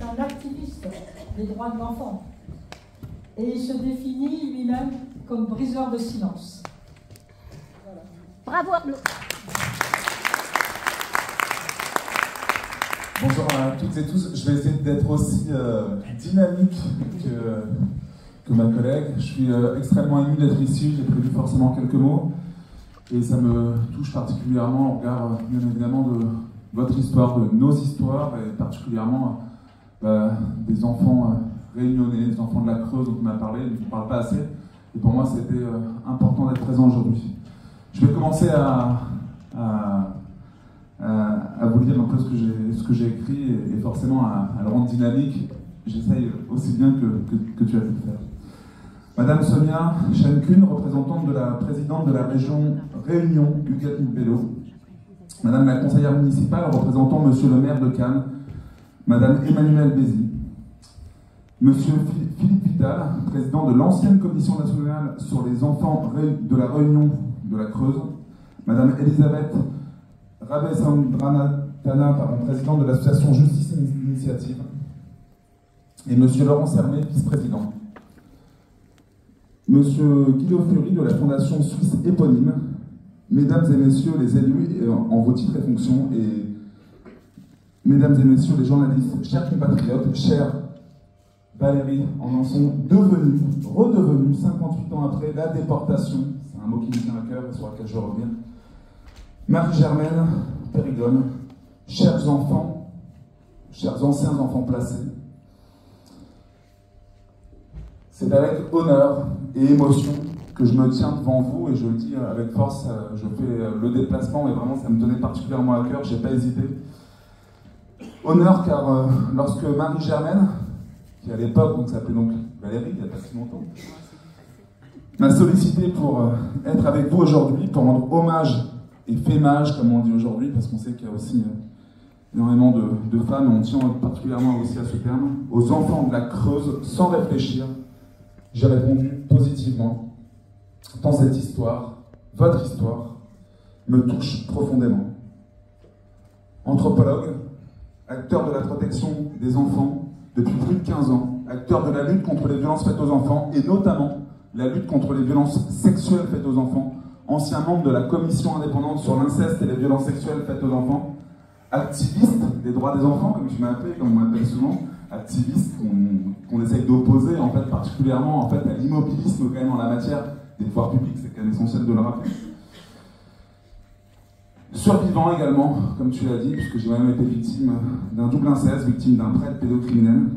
est un activiste des droits de l'enfant. Et il se définit lui-même comme briseur de silence. Voilà. Bravo Arnaud. Bonjour à toutes et tous. Je vais essayer d'être aussi dynamique que ma collègue. Je suis extrêmement ému d'être ici. J'ai prévu forcément quelques mots. Et ça me touche particulièrement au regard, bien évidemment, de votre histoire, de nos histoires, et particulièrement des enfants réunionnais, des enfants de la Creuse dont on a parlé, dont on ne parle pas assez. Et pour moi, c'était important d'être présent aujourd'hui. Je vais commencer à vous lire un peu ce que j'ai écrit et forcément à le rendre dynamique. J'essaye aussi bien que tu as pu le faire. Madame Sonia Chenkun, représentante de la présidente de la région Réunion, Ugat-Bello. Madame la conseillère municipale, représentant Monsieur le maire de Cannes. Madame Emmanuelle Bézy. Monsieur Philippe Vital, président de l'ancienne commission nationale sur les enfants de la Réunion de la Creuse. Madame Elisabeth Rabesandranatana, présidente de l'association Justice et Initiative. Et Monsieur Laurent Sermet, vice-président. Monsieur Guido Fury de la fondation suisse éponyme. Mesdames et messieurs les élus en vos titres et fonctions, et mesdames et messieurs les journalistes, chers compatriotes, chers Valérie, en sont devenus, redevenus, 58 ans après la déportation, c'est un mot qui me tient à cœur et sur lequel je reviens. Marie-Germaine Périgone, chers enfants, chers anciens enfants placés, c'est avec honneur et émotion que je me tiens devant vous, et je le dis avec force, je fais le déplacement, mais vraiment ça me tenait particulièrement à cœur, j'ai pas hésité. Honneur car lorsque Marie-Germaine, qui à l'époque s'appelait donc Valérie, il n'y a pas si longtemps, m'a sollicité pour être avec vous aujourd'hui, pour rendre hommage et fémage, comme on dit aujourd'hui, parce qu'on sait qu'il y a aussi énormément de femmes, on tient particulièrement aussi à ce terme, aux enfants de la Creuse, sans réfléchir. J'ai répondu positivement, tant cette histoire, votre histoire, me touche profondément. Anthropologue, acteur de la protection des enfants depuis plus de 15 ans, acteur de la lutte contre les violences faites aux enfants, et notamment la lutte contre les violences sexuelles faites aux enfants, ancien membre de la commission indépendante sur l'inceste et les violences sexuelles faites aux enfants, activiste des droits des enfants, comme je m'appelle, comme on m'appelle souvent, activiste qu'on essaye d'opposer en fait, particulièrement en fait, à l'immobilisme quand même en la matière des pouvoirs publics, c'est quand même essentiel de le rappeler. Survivant également, comme tu l'as dit, puisque j'ai même été victime d'un double inceste, victime d'un prêtre pédocriminel.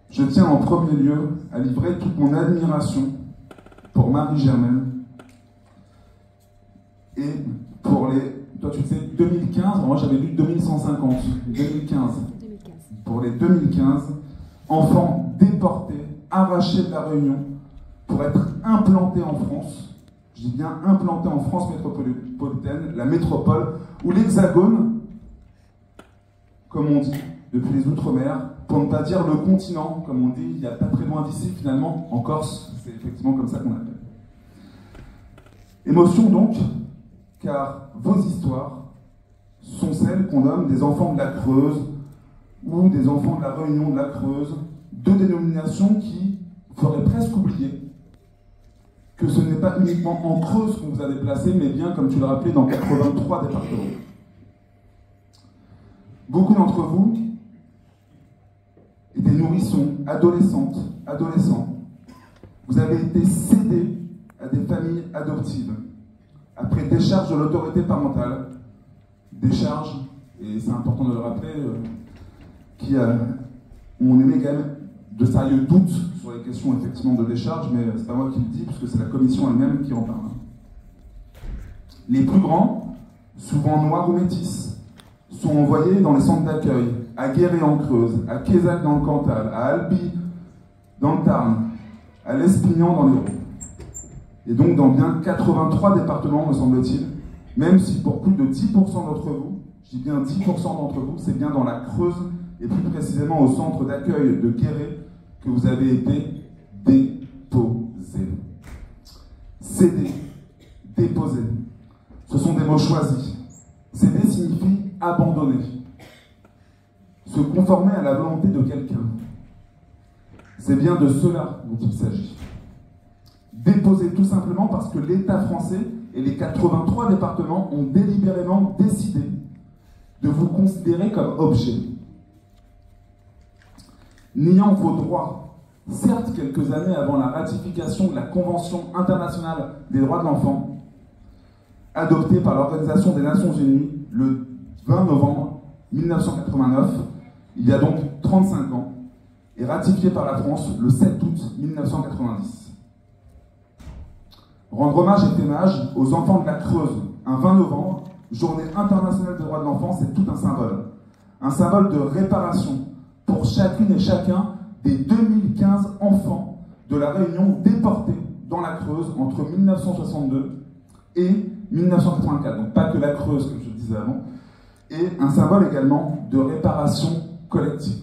Je tiens en premier lieu à livrer toute mon admiration pour Marie-Germaine et pour les... Toi tu sais, 2015, moi j'avais lu 2150, 2015. Pour les 2015, enfants déportés, arrachés de la Réunion pour être implantés en France. Je dis bien implantés en France métropolitaine, la métropole, ou l'Hexagone, comme on dit, depuis les Outre-mer, pour ne pas dire le continent, comme on dit, il n'y a pas très loin d'ici finalement, en Corse, c'est effectivement comme ça qu'on appelle. Émotion donc, car vos histoires sont celles qu'on nomme des enfants de la Creuse ou des enfants de la Réunion de la Creuse, deux dénominations qui feraient presque oublier que ce n'est pas uniquement en Creuse qu'on vous a déplacé, mais bien, comme tu le rappelais, dans 83 départements. Beaucoup d'entre vous étaient nourrissons, adolescentes, adolescents. Vous avez été cédés à des familles adoptives, après décharge de l'autorité parentale, décharge, et c'est important de le rappeler, on émet quand même de sérieux doutes sur les questions effectivement de décharge, mais c'est pas moi qui le dis, puisque c'est la commission elle-même qui en parle. Les plus grands, souvent noirs ou métis, sont envoyés dans les centres d'accueil, à Guéret en Creuse, à Quézac dans le Cantal, à Albi dans le Tarn, à l'Espignan dans l'Hérault. Et donc dans bien 83 départements, me semble-t-il, même si pour plus de 10% d'entre vous, je dis bien 10% d'entre vous, c'est bien dans la Creuse, et plus précisément au centre d'accueil de Guéret, que vous avez été déposés. Cédés, déposés. Ce sont des mots choisis. Céder signifie abandonner. se conformer à la volonté de quelqu'un. C'est bien de cela dont il s'agit. Déposer tout simplement parce que l'État français et les 83 départements ont délibérément décidé de vous considérer comme objet. Niant vos droits, certes quelques années avant la ratification de la Convention internationale des droits de l'enfant, adoptée par l'Organisation des Nations Unies le 20 novembre 1989, il y a donc 35 ans, et ratifiée par la France le 7 août 1990. Rendre hommage et témoignage aux enfants de la Creuse, un 20 novembre, journée internationale des droits de l'enfant, c'est tout un symbole. Un symbole de réparation pour chacune et chacun des 2015 enfants de la Réunion déportés dans la Creuse entre 1962 et 1984. Donc pas que la Creuse, comme je le disais avant. Et un symbole également de réparation collective.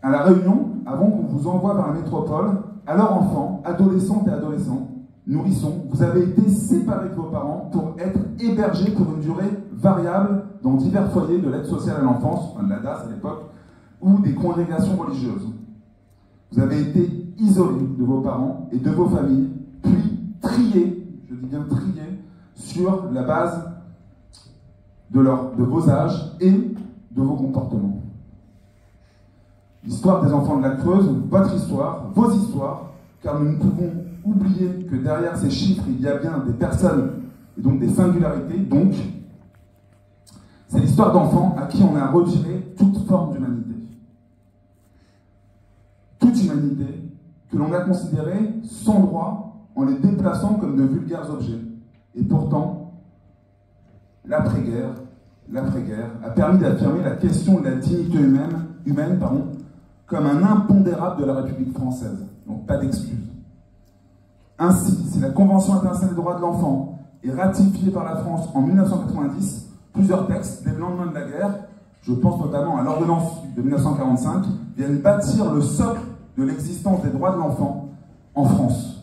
À La Réunion, avant qu'on vous envoie vers la métropole, alors enfants, adolescentes et adolescents, nourrissons, vous avez été séparés de vos parents pour être hébergés pour une durée variable dans divers foyers de l'aide sociale à l'enfance, enfin de la DAS à l'époque, ou des congrégations religieuses. Vous avez été isolés de vos parents et de vos familles, puis triés, je dis bien triés, sur la base de vos âges et de vos comportements. L'histoire des enfants de la Creuse, votre histoire, vos histoires, car nous ne pouvons oublier que derrière ces chiffres, il y a bien des personnes et donc des singularités. Donc, c'est l'histoire d'enfants à qui on a retiré toute forme d'humanité. Toute humanité que l'on a considérée sans droit en les déplaçant comme de vulgaires objets. Et pourtant, l'après-guerre a permis d'affirmer la question de la dignité humaine, comme un impondérable de la République française. Donc pas d'excuses. Ainsi, si la Convention internationale des droits de l'enfant est ratifiée par la France en 1990, plusieurs textes, dès le lendemain de la guerre, je pense notamment à l'ordonnance de 1945, viennent bâtir le socle de l'existence des droits de l'enfant en France.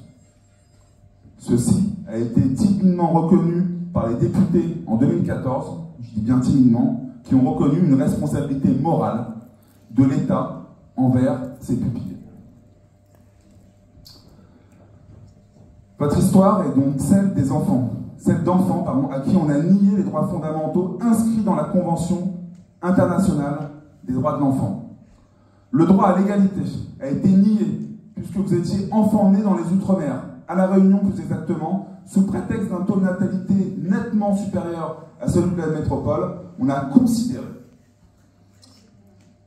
Ceci a été timidement reconnu par les députés en 2014, je dis bien timidement, qui ont reconnu une responsabilité morale de l'État envers ses pupilles. Votre histoire est donc celle des enfants, celle d'enfants, à qui on a nié les droits fondamentaux inscrits dans la Convention internationale des droits de l'enfant. Le droit à l'égalité a été nié puisque vous étiez enfant né dans les Outre-mer, à La Réunion plus exactement, sous prétexte d'un taux de natalité nettement supérieur à celui de la métropole. On a considéré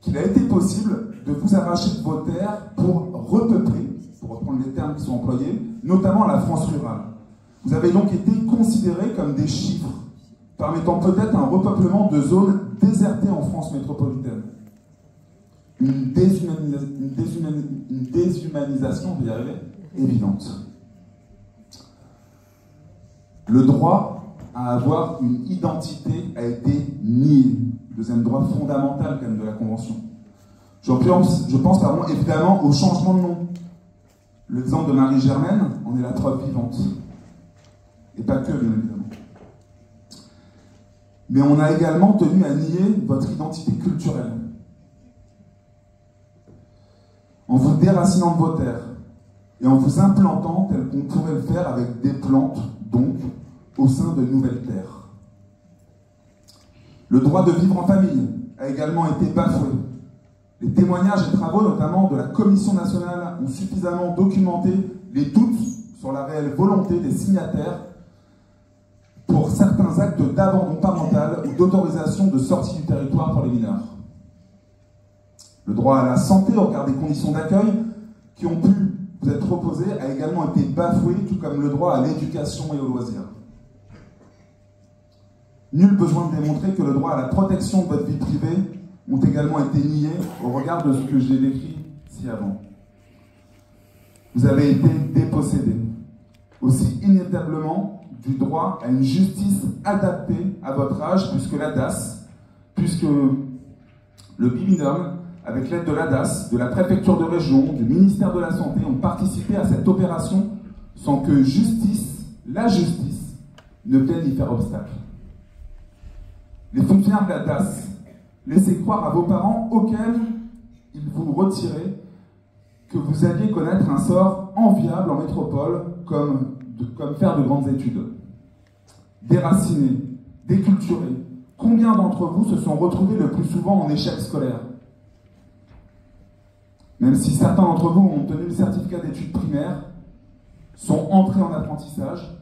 qu'il a été possible de vous arracher de vos terres pour repeupler, pour reprendre les termes qui sont employés, notamment la France rurale. Vous avez donc été considérés comme des chiffres, permettant peut-être un repeuplement de zones désertées en France métropolitaine. Une déshumanisation, on va y arriver, évidente. Le droit à avoir une identité a été nié. Deuxième droit fondamental quand même de la Convention. Je pense évidemment au changement de nom. L'exemple de Marie-Germaine en est la preuve vivante. Et pas que, bien évidemment. Mais on a également tenu à nier votre identité culturelle. En vous déracinant de vos terres et en vous implantant tel qu'on pourrait le faire avec des plantes, donc, au sein de nouvelles terres. Le droit de vivre en famille a également été bafoué. Les témoignages et travaux, notamment de la Commission nationale, ont suffisamment documenté les doutes sur la réelle volonté des signataires pour certains actes d'abandon parental ou d'autorisation de sortie du territoire pour les mineurs. Le droit à la santé au regard des conditions d'accueil qui ont pu vous être proposées a également été bafoué, tout comme le droit à l'éducation et au loisir. Nul besoin de démontrer que le droit à la protection de votre vie privée ont également été niés au regard de ce que j'ai décrit ci avant. Vous avez été dépossédés, aussi inévitablement, du droit à une justice adaptée à votre âge, puisque le BIMINOM, avec l'aide de l'ADAS, de la préfecture de région, du ministère de la Santé, ont participé à cette opération sans que la justice, ne vienne y faire obstacle. Les fonctionnaires de la DAS laissaient croire à vos parents auxquels ils vous retiraient que vous alliez connaître un sort enviable en métropole comme faire de grandes études. Déracinés, déculturés, combien d'entre vous se sont retrouvés le plus souvent en échec scolaire? Même si certains d'entre vous ont obtenu le certificat d'études primaires, sont entrés en apprentissage,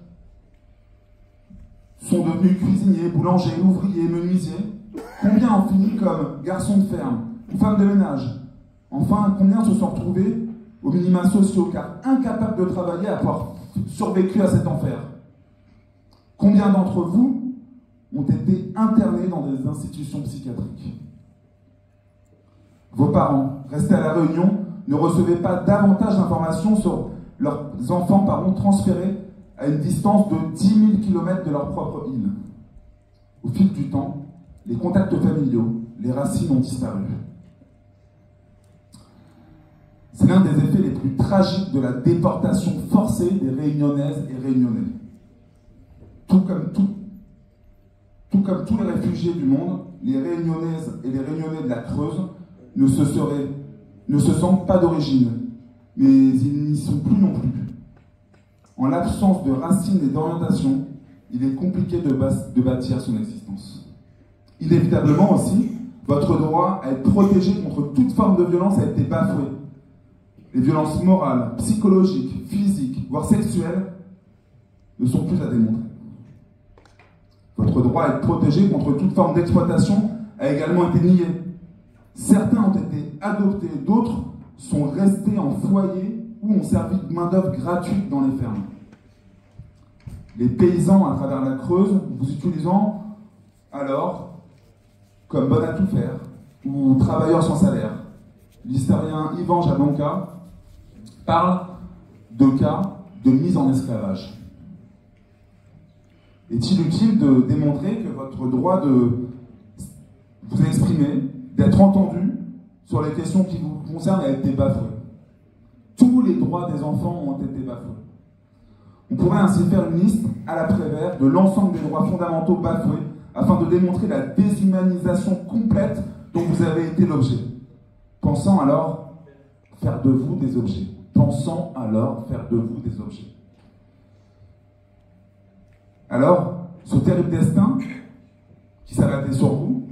sont devenus cuisiniers, boulangers, ouvriers, menuisiers, combien ont fini comme garçons de ferme ou femmes de ménage? Enfin, combien se sont retrouvés aux minima sociaux car incapables de travailler à avoir survécu à cet enfer? Combien d'entre vous ont été internés dans des institutions psychiatriques? Vos parents, restés à La Réunion, ne recevaient pas davantage d'informations sur leurs enfants transférés à une distance de 10 000 km de leur propre île. Au fil du temps, les contacts familiaux, les racines ont disparu. C'est l'un des effets les plus tragiques de la déportation forcée des Réunionnaises et Réunionnais. Tout comme tous les réfugiés du monde, les Réunionnaises et les Réunionnais de la Creuse ne se sentent pas d'origine, mais ils n'y sont plus non plus. En l'absence de racines et d'orientation, il est compliqué de bâtir son existence. Inévitablement aussi, votre droit à être protégé contre toute forme de violence a été bafoué. Les violences morales, psychologiques, physiques, voire sexuelles ne sont plus à démontrer. Votre droit à être protégé contre toute forme d'exploitation a également été nié. Certains ont été adoptés, d'autres sont restés en foyer ou ont servi de main-d'œuvre gratuite dans les fermes. Les paysans à travers la Creuse, vous utilisant alors comme bon à tout faire ou travailleurs sans salaire. L'historien Yvan Jablonka parle de cas de mise en esclavage. Est-il utile de démontrer que votre droit de vous exprimer, d'être entendu sur les questions qui vous concernent a été bafoué? Tous les droits des enfants ont été bafoués. On pourrait ainsi faire une liste à la Prévert de l'ensemble des droits fondamentaux bafoués afin de démontrer la déshumanisation complète dont vous avez été l'objet. Pensant alors faire de vous des objets. Pensant alors faire de vous des objets. Alors, ce terrible destin qui s'abattait sur vous,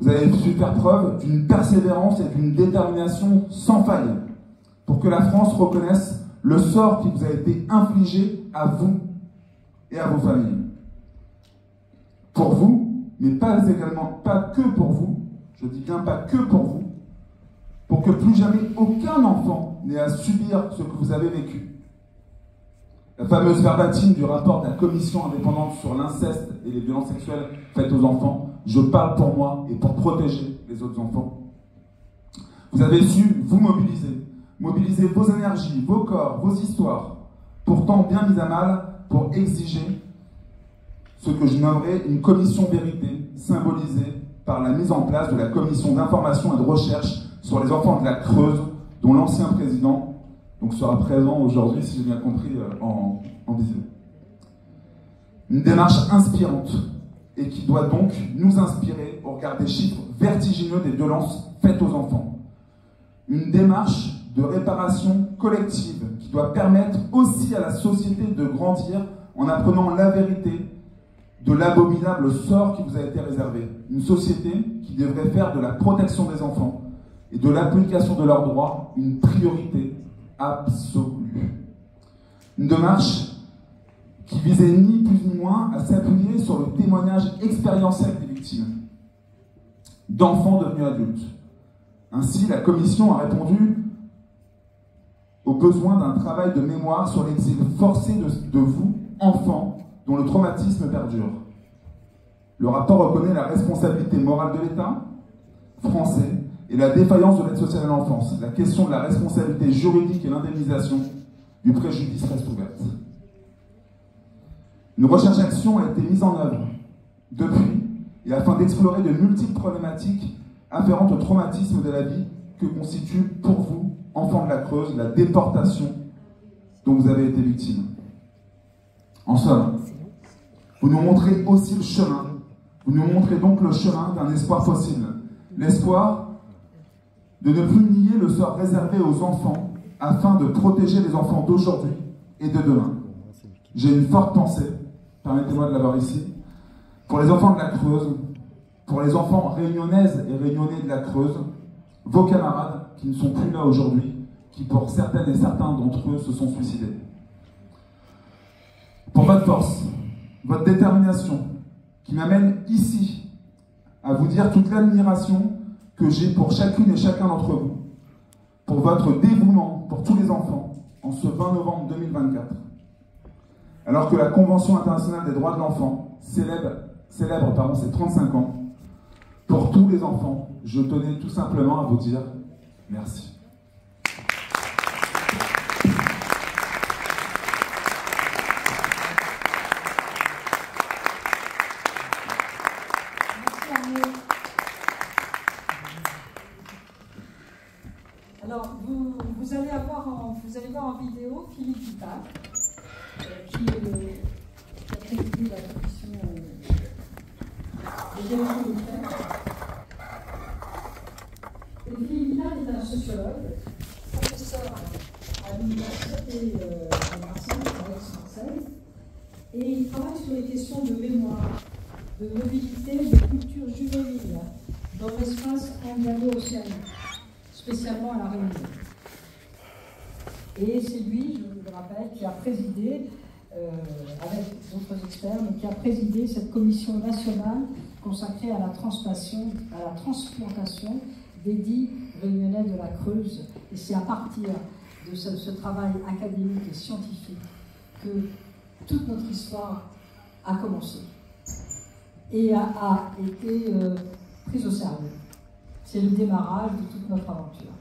vous avez su faire preuve d'une persévérance et d'une détermination sans faille pour que la France reconnaisse le sort qui vous a été infligé à vous et à vos familles. Pour vous, mais pas que pour vous, je dis bien pas que pour vous, pour que plus jamais aucun enfant n'ait à subir ce que vous avez vécu. La fameuse verbatim du rapport de la commission indépendante sur l'inceste et les violences sexuelles faites aux enfants, je parle pour moi et pour protéger les autres enfants. Vous avez su vous mobiliser vos énergies, vos corps, vos histoires, pourtant bien mises à mal pour exiger ce que je nommerai une commission vérité, symbolisée par la mise en place de la commission d'information et de recherche sur les enfants de la Creuse, dont l'ancien président sera présent aujourd'hui, si j'ai bien compris, en visio. Une démarche inspirante et qui doit donc nous inspirer au regard des chiffres vertigineux des violences faites aux enfants. Une démarche de réparation collective qui doit permettre aussi à la société de grandir en apprenant la vérité de l'abominable sort qui vous a été réservé. Une société qui devrait faire de la protection des enfants et de l'application de leurs droits une priorité absolue. Une démarche qui visait ni plus ni moins à s'appuyer sur le témoignage expérientiel des victimes, d'enfants devenus adultes. Ainsi, la commission a répondu au besoin d'un travail de mémoire sur l'exil forcé de vous, enfants, dont le traumatisme perdure. Le rapport reconnaît la responsabilité morale de l'État français et la défaillance de l'aide sociale à l'enfance. La question de la responsabilité juridique et l'indemnisation du préjudice reste ouverte. Une recherche-action a été mise en œuvre depuis, et afin d'explorer de multiples problématiques afférentes au traumatisme de la vie que constitue pour vous, enfants de la Creuse, la déportation dont vous avez été victime. En somme, vous nous montrez aussi le chemin Vous nous montrez donc le chemin d'un espoir possible. L'espoir de ne plus nier le sort réservé aux enfants afin de protéger les enfants d'aujourd'hui et de demain. J'ai une forte pensée, permettez-moi de l'avoir ici, pour les enfants de la Creuse, pour les enfants réunionnaises et réunionnais de la Creuse, vos camarades qui ne sont plus là aujourd'hui, qui pour certaines et certains d'entre eux se sont suicidés. Pour votre force, votre détermination, qui m'amène ici à vous dire toute l'admiration que j'ai pour chacune et chacun d'entre vous, pour votre dévouement pour tous les enfants en ce 20 novembre 2024. Alors que la Convention internationale des droits de l'enfant célèbre ses 35 ans, pour tous les enfants, je tenais tout simplement à vous dire merci. Alors, vous allez voir en vidéo Philippe Vital, qui a présidé la commission des élections locales. Et Philippe Vital est un sociologue, professeur à l'université de Marseille, et il travaille sur les questions de mémoire, de mobilité, de culture juvénile dans l'espace indiano-océanique, spécialement à La Réunion. Et c'est lui, je vous le rappelle, qui a présidé, avec d'autres experts, mais qui a présidé cette commission nationale consacrée à la transplantation des 10 Réunionnais de la Creuse. Et c'est à partir de ce travail académique et scientifique que toute notre histoire a commencé et a été prise au sérieux. C'est le démarrage de toute notre aventure.